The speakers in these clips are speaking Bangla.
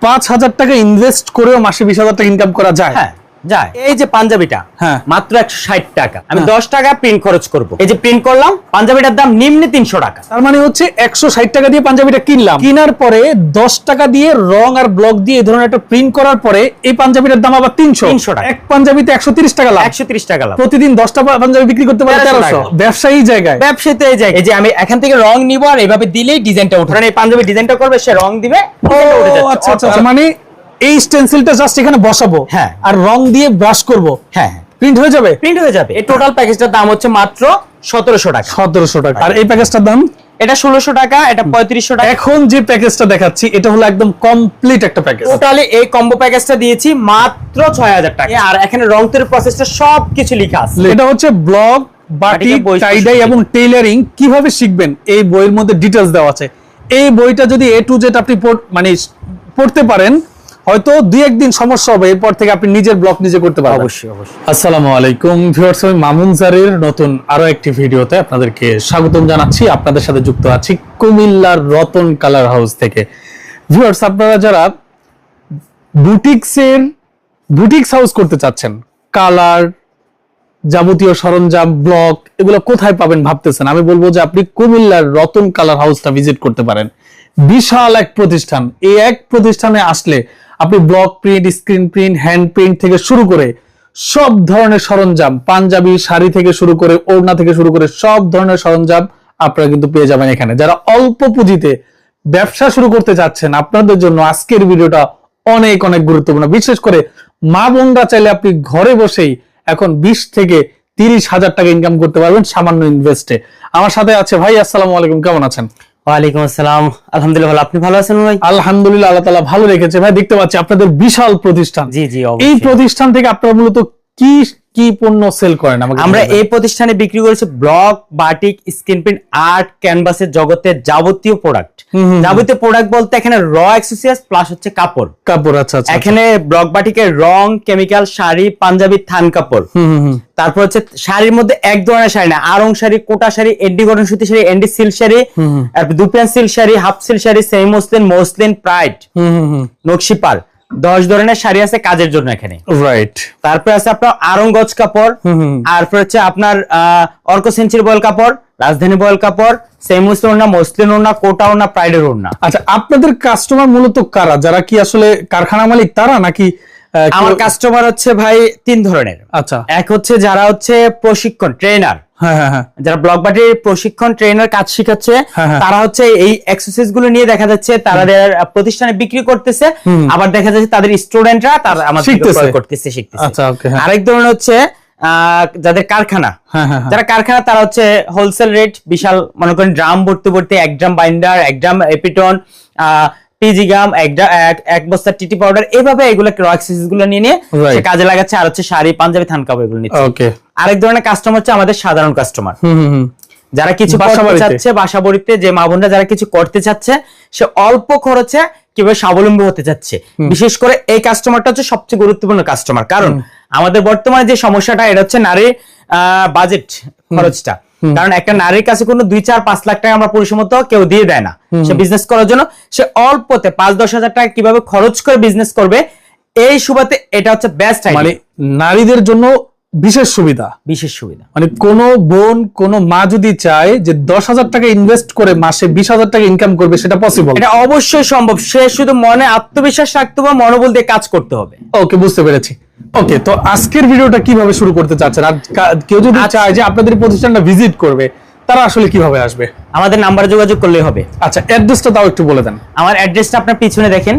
5,000 টাকা ইনভেস্ট করেও মাসে 20,000 টাকা ইনকাম করা যায়? হ্যাঁ যায়। এই যে পাঞ্জাবিটা মাত্র 160 টাকা, আমি 10 টাকা প্রিন্ট খরচ করব। এই যে প্রিন্ট করলাম, পাঞ্জাবিটার দাম নিম্নে 300 টাকা। তার মানে হচ্ছে 160 টাকা দিয়ে পাঞ্জাবিটা কিনলাম, কেনার পরে 10 টাকা দিয়ে রং আর ব্লক দিয়ে এই ধরনের একটা প্রিন্ট করার পরে এই পাঞ্জাবিটার দাম আবার 300 টাকা। এক পাঞ্জাবিতে 130 টাকা লাভ। 130 টাকা লাভ। প্রতিদিন 10টা পাঞ্জাবি বিক্রি করতে পারে 1300। ব্যবসায়ী জায়গায়, ব্যবসায়ীতে এই জায়গায়, এই যে আমি এখান থেকে রং নিব আর এইভাবে দিলেই ডিজাইনটা উঠে। এই পাঞ্জাবি ডিজাইনটা করবে, সে রং দিবে, উঠে যাচ্ছে। আচ্ছা আচ্ছা, মানে এই স্টেনসিলটা জাস্ট এখানে বসাবো, হ্যাঁ, আর রং দিয়ে ব্রাশ করব, হ্যাঁ, প্রিন্ট হয়ে যাবে। প্রিন্ট হয়ে যাবে। এই টোটাল প্যাকেজটার দাম হচ্ছে মাত্র 1700 টাকা। 1700 টাকা। আর এই প্যাকেজটার দাম এটা 1600 টাকা, এটা 3500 টাকা। এখন যে প্যাকেজটা দেখাচ্ছি এটা হলো একদম কমপ্লিট একটা প্যাকেজ। টোটালি এই কম্বো প্যাকেজটা দিয়েছি মাত্র 6000 টাকা। আর এখানে রং তৈরির প্রসেসটা সবকিছু লেখা আছে। এটা হচ্ছে ব্লক, বাটিক, টাইডাই এবং টেইলারিং কিভাবে শিখবেন এই বইয়ের মধ্যে ডিটেইলস দেওয়া আছে। এই বইটা যদি A to Z আপনি মানে পড়তে পারেন, হয়তো 2-1 দিন সমস্যা হবে, এরপর থেকে আপনি নিজের ব্লগ নিজে করতে পারবেন। অবশ্যই অবশ্যই। আসসালামু আলাইকুম ভিউয়ার্স, আমি মামুন জারির নতুন আরো একটি ভিডিওতে আপনাদেরকে স্বাগতম জানাচ্ছি। আপনাদের সাথে যুক্ত আছি কুমিল্লার রতন কালার হাউস থেকে। ভিউয়ার্স, আপনারা যারা বুটিক্স হাউস করতে চাচ্ছেন, কালার, যাবতীয় সরঞ্জাম, ব্লক, এগুলো কোথায় পাবেন ভাবতেছেন, আমি বলবো যে আপনি কুমিল্লার রতন কালার হাউসটা ভিজিট করতে পারেন। বিশাল এক প্রতিষ্ঠান। এই এক প্রতিষ্ঠানে আসলে আপনি block print, screen print, hand print থেকে শুরু করে সব ধরনের সরঞ্জাম, পাঞ্জাবি, শাড়ি থেকে শুরু করে ওড়না থেকে শুরু করে সব ধরনের সরঞ্জাম আপনারা কিন্তু পেয়ে যাবেন এখানে। যারা অল্প পুঁজিতে ব্যবসা শুরু করতে চাচ্ছেন, আপনাদের জন্য আজকের ভিডিওটা অনেক অনেক গুরুত্বপূর্ণ। বিশেষ করে মা বোনরা চাইলে আপনি ঘরে বসেই এখন 20 থেকে 30,000 টাকা ইনকাম করতে পারবেন সামান্য ইনভেস্টে। আমার সাথে আছে ভাই। আসসালামু আলাইকুম, কেমন আছেন? ওয়ালাইকুম আসসালাম, আলহামদুলিল্লাহ ভালো। আপনি ভালো আছেন ভাই? আলহামদুলিল্লাহ, আল্লাহ তাআলা ভালো রেখেছে ভাই। দেখতে পাচ্ছি আপনাদের বিশাল প্রতিষ্ঠান। জি জি, এই প্রতিষ্ঠান থেকে আপনারা মূলত কি কি পণ্য সেল করেন? আমরা এই প্রতিষ্ঠানে বিক্রি করেছি block, batik, screen print, art, ক্যানভাসের জগতের যাবতীয় প্রোডাক্ট। যাবতীয় প্রোডাক্ট বলতে এখানে র অ্যাক্সেসরিজ প্লাস হচ্ছে কাপড়। আচ্ছা আচ্ছা। এখানে ব্লক বাটিকের রং, কেমিক্যাল, শাড়ি, পাঞ্জাবি, থান কাপড়। তারপর হচ্ছে শাড়ির মধ্যে এক ধরনের শাড়ি না, আরং শাড়ি, কোটা শাড়ি, এন্ডি কটন সুতি sari, endi silk sari, dupion silk sari, half silk sari, semi muslin, pride, Nakshipar, 10 ধরনের শাড়ি আছে কাজের জন্য এখানে। রাইট। তারপর আছে আপনার আরং গজ কাপড়, তারপর হচ্ছে আপনার অর্ক সেঞ্চুরি বয়েল কাপড়, রাজধানী বয়েল কাপড়, সেমি ওড়না, মসলিন ওড়না, কোটা ওড়না, প্রাইডের ওড়না। আচ্ছা, আপনাদের কাস্টমার মূলত কারা? যারা কি আসলে কারখানা মালিক তারা, নাকি? আমার কাস্টমার হচ্ছে ভাই 3 ধরনের। আচ্ছা, এক হচ্ছে যারা হচ্ছে প্রশিক্ষণ ট্রেনার, যারা ব্লক বাটির প্রশিক্ষণ ট্রেনার কাজ শিখাচ্ছে, তারা হচ্ছে এই এক্সারসাইজ গুলো নিয়ে দেখা যাচ্ছে তাদের প্রতিষ্ঠানে বিক্রি করতেছে, আবার দেখা যাচ্ছে তাদের স্টুডেন্টরা তারা আমাদের শিখতেছে। আচ্ছা, ওকে। আরেক ধরনের হচ্ছে যাদের কারখানা, যারা কারখানা তারা হচ্ছে হোলসেল রেট, বিশাল মনে করেন ড্রাম ভর্তি ভর্তি, 1 ড্রাম বাইন্ডার, 1 ড্রাম এপিটন, পিজি গাম, 1 বস্তা টিটি পাউডার, এভাবে এগুলো র এক্সারসাইজ গুলো নিয়ে সে কাজে লাগাচ্ছে। আর হচ্ছে শাড়ি, পাঞ্জাবি, থান কাপড় এগুলো নিচ্ছে। আরেক ধরনের কাস্টমার হচ্ছে আমাদের সাধারণ কাস্টমার, যারা কিছু করতে চাচ্ছে, বাসা বাড়িতে যে মা বোনরা যারা কিছু করতে চাচ্ছে, সে অল্প খরচে কিভাবে স্বাবলম্বী হতে চাচ্ছে। বিশেষ করে এই কাস্টমারটা হচ্ছে সবচেয়ে গুরুত্বপূর্ণ কাস্টমার, কারণ আমাদের বর্তমানে যে সমস্যাটা, এটা হচ্ছে নারীর বাজেট খরচটা। কারণ একটা নারীর কাছে কোনো 2-4-5 লাখ টাকা আমরা পরিসীমত কেউ দিয়ে দেয় না সে বিজনেস করার জন্য। সে অল্পতে 5-10 হাজার টাকা কিভাবে খরচ করে বিজনেস করবে, এই সুবাদে এটা হচ্ছে বেস্ট আইডিয়া। মানে নারীদের জন্য বিশেষ সুবিধা। মানে কোন বোন, কোন মা যদি চায় যে 10,000 টাকা ইনভেস্ট করে মাসে 20,000 টাকা ইনকাম করবে, সেটা পসিবল। এটা অবশ্যই সম্ভব। সে শুধু মনে আত্মবিশ্বাস রাখতে হবে, মনোবল দিয়ে কাজ করতে হবে। ওকে, বুঝতে পেরেছি। ওকে, তো আজকের ভিডিওটা কিভাবে শুরু করতে চাচ্ছেন? আর কেউ যদি চায় যে আপনাদের প্রতিষ্ঠানটা ভিজিট করবে, তারা আসলে কিভাবে আসবে? আমাদের নাম্বারে যোগাযোগ করলেই হবে। আচ্ছা, অ্যাড্রেসটা তাও একটু বলে দেন। আমার অ্যাড্রেসটা আপনার পিছনে দেখেন।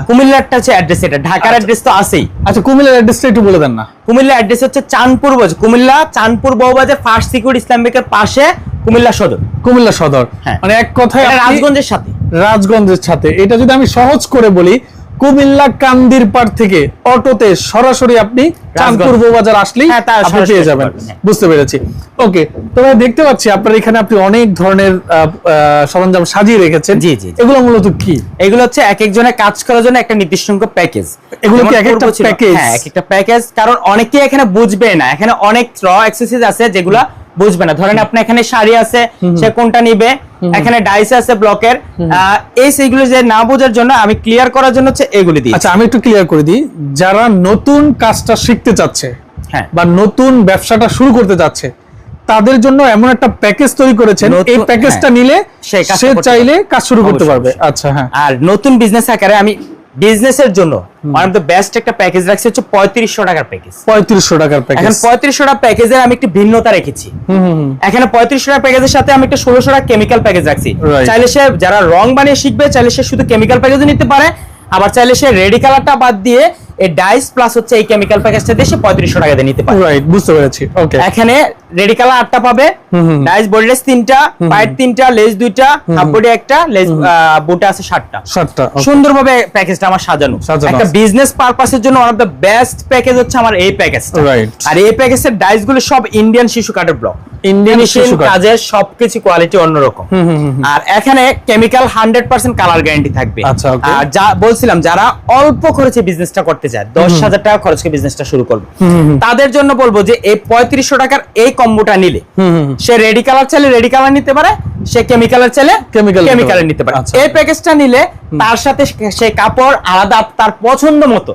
কুমিল্লারটা হচ্ছে অ্যাড্রেস, এটা ঢাকার অ্যাড্রেস তো আছেই। আচ্ছা, কুমিল্লার অ্যাড্রেসটা একটু বলে দেন না। কুমিল্লার অ্যাড্রেস হচ্ছে চাঁদপুর বাজার, কুমিল্লা চাঁদপুর বউবাজার, ফার্স্ট সিকিউরিটি ইসলাম ব্যাংকের পাশে, কুমিল্লা সদর। মানে এক কথায় রাজগঞ্জের সাথে। এটা যদি আমি সহজ করে বলি, কুমিল্লা কান্দির পাড় থেকে অটোতে সরাসরি আপনি চাঁদপুর বউবাজার আসলেই আপনি পেয়ে যাবেন। বুঝতে পেরেছি। ওকে, তো ভাই দেখতে পাচ্ছি আপনার এখানে আপনি অনেক ধরনের সরঞ্জাম সাজিয়ে রেখেছেন। জি জি। এগুলো মূলত কি? এগুলো হচ্ছে এক একজনের কাজ করার জন্য একটা নির্দিষ্ট সংখ্যক প্যাকেজ। এগুলো কি এক একটা প্যাকেজ? হ্যাঁ, এক একটা প্যাকেজ। কারণ অনেকেই এখানে বুঝবে না, এখানে অনেক র এক্সারসাইজ আছে যেগুলা বুঝবে না। ধরেন আপনার এখানে শাড়ি আছে, সে কোনটা নিবে, এখানে ডাইস আছে ব্লকের, এই সেইগুলো যে না বোঝার জন্য আমি ক্লিয়ার করার জন্য হচ্ছে এগুলি দিই। আচ্ছা আমি একটু ক্লিয়ার করে দিই, যারা নতুন কাজটা শিখতে চাচ্ছে হ্যাঁ, বা নতুন ব্যবসাটা শুরু করতে যাচ্ছে তাদের জন্য এমন একটা প্যাকেজ তৈরি করেছেন, এই প্যাকেজটা নিলে সে চাইলে কাজ শুরু করতে পারবে। আচ্ছা হ্যাঁ, আর নতুন বিজনেস আকারে আমি বিজনেসের জন্য ওয়ান অফ দ্য বেস্ট একটা প্যাকেজ রাখছি, হচ্ছে 3500 টাকার প্যাকেজ। 3500 টাকার প্যাকেজ। এখন 3500 টাকা প্যাকেজের আমি একটি ভিন্নতা রেখেছি। এখানে 3500 টাকা প্যাকেজের সাথে আমি একটা 1600 টাকা কেমিক্যাল প্যাকেজ রাখছি। চাইলে সে যারা রং বানিয়ে শিখবে, চাইলে সে শুধু কেমিক্যাল প্যাকেজও নিতে পারে, আবার চাইলে সে রেডি কালারটা বাদ দিয়ে এই ডাইস প্লাস হচ্ছে এই কেমিক্যাল প্যাকেজটা দিয়ে সে 3500 টাকা দিয়ে নিতে পারে। রাইট, বুঝতে পেরেছি। ওকে, এখানে রেডি কালার 8টা পাবে, ডাইস বডি লেস 3টা, পাইট 3টা, লেস 2টা, হাফ বডি 1টা, লেস বুটা আছে 7টা। সুন্দরভাবে প্যাকেজটা আমার সাজানো। একটা বিজনেস পারপাসের জন্য one of the best package হচ্ছে আমার এই প্যাকেজটা। আর এই প্যাকেজের ডাইস গুলো সব ইন্ডিয়ান শিশু কাঠের ব্লক, ইন্ডিয়ান শিশু কাজের সবকিছু কোয়ালিটি অন্যরকম। আর এখানে কেমিক্যাল 100% কালার গ্যারান্টি থাকবে। আর যা বলছিলাম, যারা অল্প খরচে বিজনেসটা করতে চায়, 10,000 টাকা খরচ করে বিজনেসটা শুরু করবে, তাদের জন্য বলবো যে এই 3500 টাকার এই কম্বোটা নিলে সে রেডি কালার চাইলে রেডি কালার নিতে পারে, সে কেমিক্যালের চাইলে কেমিক্যালের নিতে পারে। এই প্যাকেজটা নিলে তার সাথে সে কাপড় আলাদা তার পছন্দ মতো,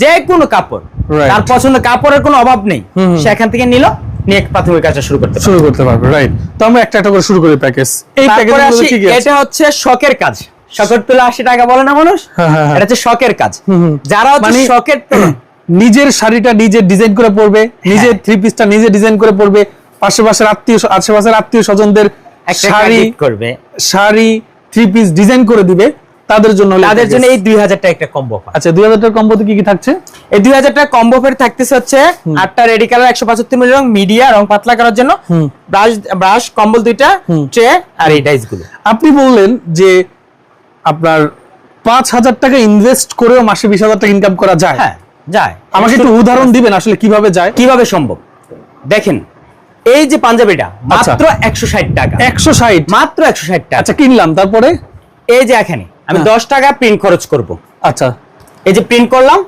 যে কোনো কাপড়, তার পছন্দ কাপড়ের কোনো অভাব নেই, সে এখান থেকে নিল, নিয়ে প্রাথমিক কাজটা শুরু করতে পারবে। রাইট, তো আমরা একটা একটা করে শুরু করি প্যাকেজ। এই প্যাকেজগুলো কি কি আছে? এটা হচ্ছে শখের কাজ। শখের তুলা 80 টাকা বলে না মানুষ, এটা হচ্ছে শখের কাজ। যারা হচ্ছে শখের নিজের শাড়িটা নিজে ডিজাইন করে পরবে, নিজের থ্রি পিসটা নিজে ডিজাইন করে পরবে, আশেপাশের আত্মীয় স্বজনদের শাড়ি থ্রি পিস ডিজাইন করে দিবে, তাদের জন্য এই 2000 টাকা একটা কম্বো। আচ্ছা, 2000 টাকা কম্বোতে কি কি থাকছে? এই 2000 টাকা কম্বো অফার থাকতেছে হচ্ছে 8টা রেডি কালার, 175 মিলি রং, মিডিয়া রং পাতলা করার জন্য, ব্রাশ কম্বল 2টা, ট্রে আর এই ডাইস গুলো। আপনি বললেন যে আপনার 5000 টাকা ইনভেস্ট করেও মাসে 20,000 টাকা ইনকাম করা যায়। হ্যাঁ যায়। আমাকে একটু উদাহরণ দিবেন আসলে কিভাবে যায়, কিভাবে সম্ভব? দেখেন, এই যে পাঞ্জাবিটা মাত্র 160 টাকা। 160, মাত্র 160 টাকা। আচ্ছা, কিনলাম, তারপরে এই যে এখানে আমি 10 টাকা প্রিন্ট খরচ করব। আচ্ছা, এই যে প্রিন্ট করলাম,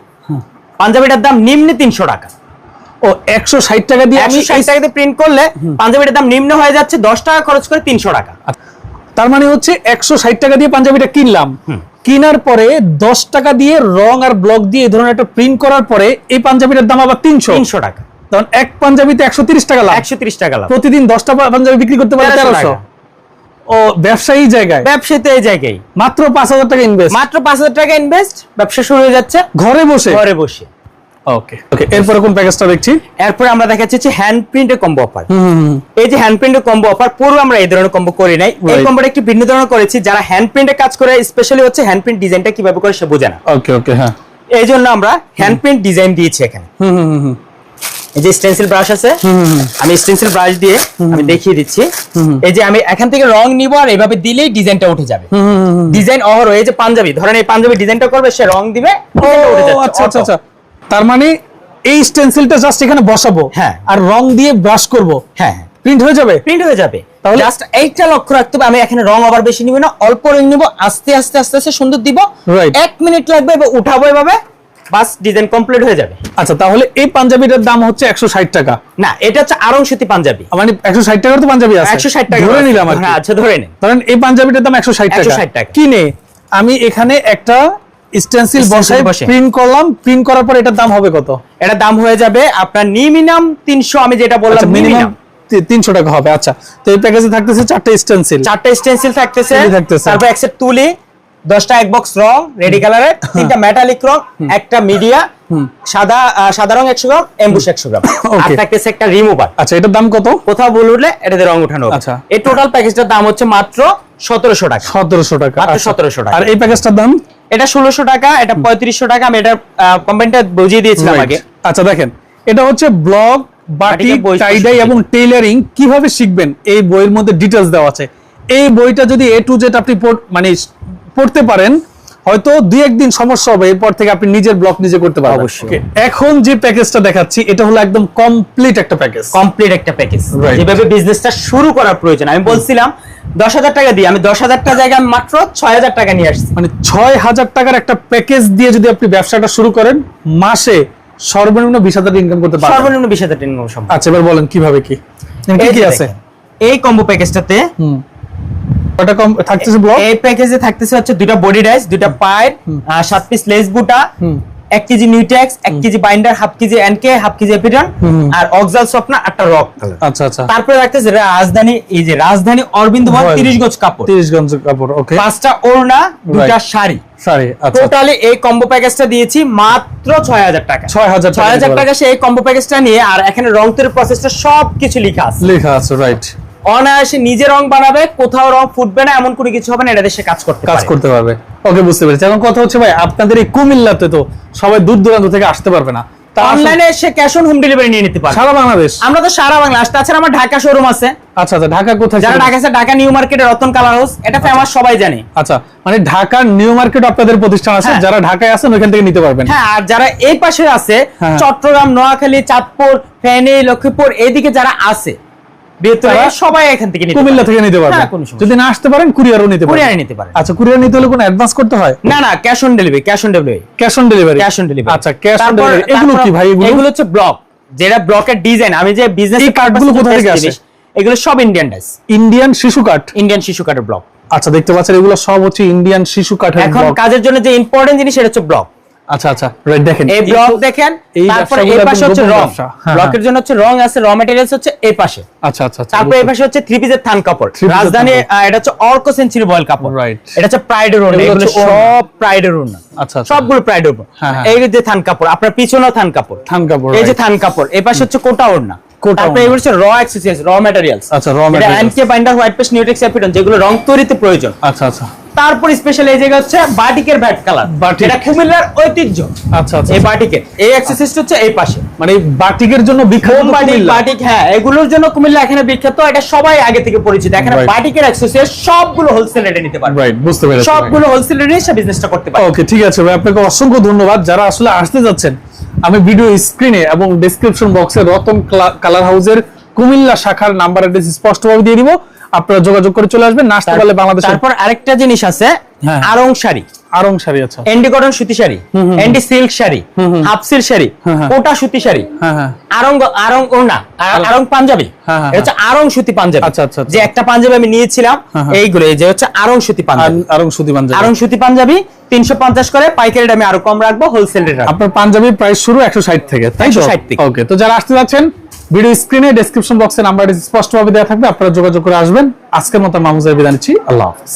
পাঞ্জাবিটার দাম নিম্নে 300 টাকা। ও 160 টাকা দিয়ে আমি 160 টাকা দিয়ে প্রিন্ট করলে পাঞ্জাবিটার দাম নিম্ন হয়ে যাচ্ছে 10 টাকা খরচ করে 300 টাকা। তার মানে হচ্ছে 160 টাকা দিয়ে পাঞ্জাবিটা কিনলাম, কেনার পরে 10 টাকা দিয়ে রং আর ব্লক দিয়ে এই ধরনের একটা প্রিন্ট করার পরে এই পাঞ্জাবিটার দাম আবার 300 টাকা। তখন এক পাঞ্জাবিতে 130 টাকা লাভ। 130 টাকা লাভ। প্রতিদিন 10টা পাঞ্জাবি বিক্রি করতে পারে 1300। ও ব্যবসায়ী জায়গায়, ব্যবসাতে এই জায়গায় মাত্র 5000 টাকা ইনভেস্ট, মাত্র 5000 টাকা ইনভেস্ট, ব্যবসা শুরু হয়ে যাচ্ছে ঘরে বসে। ওকে, এরপরে কোন প্যাকেজটা দেখছি? এরপর আমরা দেখাচ্ছি হচ্ছে হ্যান্ড প্রিন্টের কম্বো অফার। এই যে হ্যান্ড প্রিন্টের কম্বো অফার, পূর্বে আমরা এই ধরনের কম্বো করি নাই। এই কম্বোটা একটু ভিন্ন ধরনের করেছি, যারা হ্যান্ড প্রিন্টে কাজ করে, স্পেশালি হচ্ছে হ্যান্ড প্রিন্ট ডিজাইনটা কিভাবে করে সে বোঝে না। ওকে, হ্যাঁ, এই জন্য আমরা হ্যান্ড প্রিন্ট ডিজাইন দিয়েছি এখানে। এই যে স্টেনসিল ব্রাশ আছে, আমি স্টেনসিল ব্রাশ দিয়ে আমি দেখিয়ে দিচ্ছি। এই যে আমি এখান থেকে রং নিব, আর এইভাবে দিলেই ডিজাইনটা উঠে যাবে। ডিজাইন অহরহ, এই যে পাঞ্জাবি, ধরেন এই পাঞ্জাবি ডিজাইনটা করবে, সে রং দিবে, উঠে যাচ্ছে। আচ্ছা, তার মানে এই স্টেনসিলটা জাস্ট এখানে বসাবো, হ্যাঁ, আর রং দিয়ে ব্রাশ করব, হ্যাঁ, প্রিন্ট হয়ে যাবে। তাহলে জাস্ট এইটা লক্ষ্য রাখতে হবে, আমি এখানে রং আবার বেশি নিব না, অল্প রং নিব, আস্তে আস্তে সুন্দর দিব। 1 মিনিট লাগবে, এবার উঠাবো এভাবে, বাস ডিজাইন কমপ্লিট হয়ে যাবে। আচ্ছা, তাহলে এই পাঞ্জাবিটার দাম হচ্ছে 160 টাকা। না, এটা হচ্ছে আড়ং সুতি পাঞ্জাবি। মানে 160 টাকার তো পাঞ্জাবি আছে, 160 টাকা ধরে নিলাম। আচ্ছা, ধরে নেন। কারণ এই পাঞ্জাবিটার দাম 160 টাকা কিনে আমি এখানে একটা স্টেনসিল বসাই প্রিন্ট করলাম, প্রিন্ট করার পর এটার দাম হবে কত? এটা দাম হয়ে যাবে আপনার মিনিমাম 300, আমি যেটা বললাম মিনিমাম 300 টাকা হবে। আচ্ছা, তো এই প্যাকেজে থাকতেছে 4টা স্টেনসিল থাকতেছে, তারপর এক সেট তুলি, 10টা এক বক্স রং রেডি কালারের, 3টা মেটালিক রং, একটা মিডিয়া, সাদা রং 100 গ্রাম, এমবুশ 100 গ্রাম, আর থাকতেছে একটা রিমুভার। আচ্ছা, এটার দাম কত? কোথাও ভুল উঠলে এটাতে রং উঠানো। আচ্ছা, এই টোটাল প্যাকেজটার দাম হচ্ছে মাত্র 1700 টাকা। 1700 টাকা, মাত্র 1700 টাকা। আর এই প্যাকেজটার দাম? এটা 1600 টাকা, এটা 3500 টাকা। আমি এটা কম্বাইনটা বুঝিয়ে দিয়েছিলাম আগে। আচ্ছা, দেখেন, এটা হচ্ছে ব্লক, বাটিক, টাইডাই এবং টেইলারিং কিভাবে শিখবেন, এই বইয়ের মধ্যে ডিটেইলস দেওয়া আছে। এই বইটা যদি A to Z আপনি মানে পড়তে পারেন, হয়তো 2-1 দিন সমস্যা হবে, এরপর থেকে আপনি নিজের ব্লগ নিজে করতে পারবেন। অবশ্যই। এখন যে প্যাকেজটা দেখাচ্ছি, এটা হলো একদম কমপ্লিট একটা প্যাকেজ, যেভাবে বিজনেসটা শুরু করার প্রয়োজন। আমি বলছিলাম 10,000 টাকা দিয়ে, আমি 10,000 টাকা জায়গায় মাত্র 6,000 টাকা নিয়ে আসছি। মানে 6,000 টাকার একটা প্যাকেজ দিয়ে যদি আপনি ব্যবসাটা শুরু করেন, মাসে সর্বনিম্ন 20,000 ইনকাম করতে পারবেন। সর্বনিম্ন 20,000 ইনকাম সম্ভব। আচ্ছা, এবার বলেন কিভাবে কি? কি এই কি যে আছে? দেখেন, এই কম্বো প্যাকেজটাতে কয়টা কম থাকতেছে ব্লক? এই প্যাকেজে থাকতেছে হচ্ছে দুইটা বডি ডাইস, দুইটা pipe, 7 piece lace buta, 1 KG Newtex, 1 KG binder, half KG NK, half KG Epiton, আর অক্সাল সফটনা, একটা রক। আচ্ছা আচ্ছা, তারপরে রাখতেছে রাজধানী, এই যে রাজধানী অরবিন্দ বল Royal। 30 গজ কাপড়, 30 গজ কাপড়, ওকে, 5টা ওড়না, 2টা শাড়ি। শাড়ি, আচ্ছা টোটালি এই কম্বো প্যাকেজটা দিয়েছি মাত্র 6000 টাকা। 6000 টাকা সেই কম্বো প্যাকেজটা নিয়ে, আর এখানে রং তৈরির প্রসেসটা সবকিছু লেখা আছে, লেখা আছে, রাইট। অনায়াসে নিজে রং বানাবে, কোথাও রং ফুটবে না, এমন কোনো কিছু হবে না, এটা দেশে কাজ করতে পারবে। ওকে, বুঝতে পেরেছি। এখন কথা হচ্ছে ভাই, আপনাদের এই কুমিল্লাতে তো সবাই দূর দূরান্ত থেকে আসতে পারবে না, অনলাইনে এসে ক্যাশ অন হোম ডেলিভারি নিয়ে নিতে পারবে সারা বাংলাদেশ। আমরা তো সারা বাংলা, তাছাড়া আমার ঢাকা শোরুম আছে। আচ্ছা আচ্ছা, ঢাকা কোথায়? যারা ঢাকা আছে, ঢাকা নিউ মার্কেটে রতন কালার হাউস, এটা ফেমাস, সবাই জানে। আচ্ছা, মানে ঢাকার নিউ মার্কেট আপনাদের প্রতিষ্ঠান আছে, হ্যাঁ। যারা ঢাকায় আছেন ওইখান থেকে নিতে পারবেন। হ্যাঁ, আর যারা এই পাশে আছে, হ্যাঁ। চট্টগ্রাম, নোয়াখালী, চাঁদপুর, ফেনী, লক্ষ্মীপুর, এইদিকে যারা আছে বৃহত্তর, তারা সবাই এখান থেকে নিতে কুমিল্লা পারবে। থেকে নিতে পারবেন। হ্যাঁ, কোনো সমস্যা যদি না আসতে পারেন কুরিয়ারও নিতে পারবেন। কুরিয়ারে নিতে পারেন। আচ্ছা, কুরিয়ার নিতে হলে কোনো অ্যাডভান্স করতে হয়? না না, cash on delivery, cash on delivery, cash on delivery, cash on delivery. আচ্ছা, ক্যাশ অন ডেলিভারি। এগুলো কি ভাই? এগুলো হচ্ছে ব্লক, যেটা ব্লকের ডিজাইন। আমি যে বিজনেস এই কার্ডগুলো কোথা থেকে আসে? এগুলো সব ইন্ডিয়ান ডাইস, ইন্ডিয়ান শিশু কাঠ, ইন্ডিয়ান শিশু কাঠের ব্লক। আচ্ছা, দেখতে পাচ্ছেন এগুলো সব হচ্ছে ইন্ডিয়ান শিশু কাঠের এখন ব্লক। কাজের জন্য যে ইম্পর্টেন্ট জিনিস, সেটা হচ্ছে ব্লক। আচ্ছা আচ্ছা, রাইট, দেখেন এই ব্লক দেখেন। এই তারপরে ব্যবসাগুলো এই পাশে একদম হচ্ছে গোপন রং, ব্যবসা। হ্যাঁ, ব্লকের জন্য হচ্ছে রং আছে, র ম্যাটেরিয়ালস হচ্ছে এই পাশে। আচ্ছা আচ্ছা আচ্ছা, তারপরে এই পাশে হচ্ছে 3 পিসের থান কাপড়, Three piece এর রাজধানী, থান এটা হচ্ছে অর্কো সেঞ্চুরি বয়েল কাপড়, Right. এটা হচ্ছে প্রাইডের ওড়না, এগুলো এগুলো হচ্ছে ওড়না। সব প্রাইডের ওড়না, আচ্ছা আচ্ছা, সবগুলো প্রাইডের ওড়না। হ্যাঁ, হ্যাঁ। এই যে থান কাপড়, আপনার পিছনেও থান কাপড়, থান কাপড়, এই যে right। থান কাপড়, এই পাশে হচ্ছে কোটা ওড়না, কোটা তারপরে ওড়না। এগুলো হচ্ছে র অ্যাক্সেসরিজ, র ম্যাটেরিয়ালস। আচ্ছা, raw materials। NK binder, white paste, Newtex, Epiton, যেগুলো রং তৈরিতে প্রয়োজন। আচ্ছা আচ্ছা, তারপর স্পেশাল এই জায়গা হচ্ছে বাটিকের ব্যাট কালার, বাটিক। এটা কুমিল্লার ঐতিহ্য। আচ্ছা আচ্ছা, এই বাটিকের এই অ্যাক্সেসরিজটা হচ্ছে এই পাশে, মানে এই বাটিকের জন্য বিখ্যাত হোম বাটিক, কুমিল্লা। বাটিক, হ্যাঁ, এগুলোর জন্য কুমিল্লা এখানে বিখ্যাত, এটা সবাই আগে থেকে পরিচিত। এখানে Right। বাটিকের অ্যাক্সেসরিজ সবগুলো হোলসেল রেটে নিতে পারবে, রাইট, বুঝতে পেরেছি। সবগুলো হোলসেল রেটে এসে বিজনেসটা করতে পারবে। ওকে, ঠিক আছে ভাই, আপনাকে অসংখ্য ধন্যবাদ। যারা আসলে আসতে যাচ্ছেন, আমি ভিডিও স্ক্রিনে এবং ডেসক্রিপশন বক্সে রতন কালার হাউসের কুমিল্লা শাখার নাম্বার অ্যাড্রেস স্পষ্টভাবে দিয়ে দিব, আপনারা যোগাযোগ করে চলে আসবেন। না আসতে পারলে বাংলাদেশের। তারপর আরেকটা জিনিস আছে, হ্যাঁ। আরং শাড়ি, আরং শাড়ি, আচ্ছা, এন্ডি কটন সুতি sari, endi silk sari, half silk sari, হ্যাঁ, হ্যাঁ। কোটা সুতি শাড়ি, হ্যাঁ হ্যাঁ, আরং আরং ওড়না, আরং পাঞ্জাবি, হ্যাঁ, হ্যাঁ, এটা হচ্ছে আরং সুতি পাঞ্জাবি। আচ্ছা, আচ্ছা, আচ্ছা। যে একটা পাঞ্জাবি আমি নিয়েছিলাম, হ্যাঁ, হ্যাঁ। এইগুলো, এই যে হচ্ছে আরং সুতি পাঞ্জাবি, আরং সুতি পাঞ্জাবি। আরং সুতি পাঞ্জাবি 350 করে, পাইকারি দামে আরো কম রাখবো, হোলসেল রেট রাখবো। আপনার পাঞ্জাবির প্রাইস শুরু 160 থেকে, তাই তো? 160 থেকে। ওকে, তো যারা আসতে যাচ্ছেন, ভিডিও স্ক্রিনে ডেসক্রিপশন বক্সে নাম্বার স্পষ্টভাবে দেওয়া থাকবে, আপনারা যোগাযোগ করে আসবেন। আজকের মতো মাহমুদ বিদায় নিচ্ছি, আল্লাহ হাফেজ।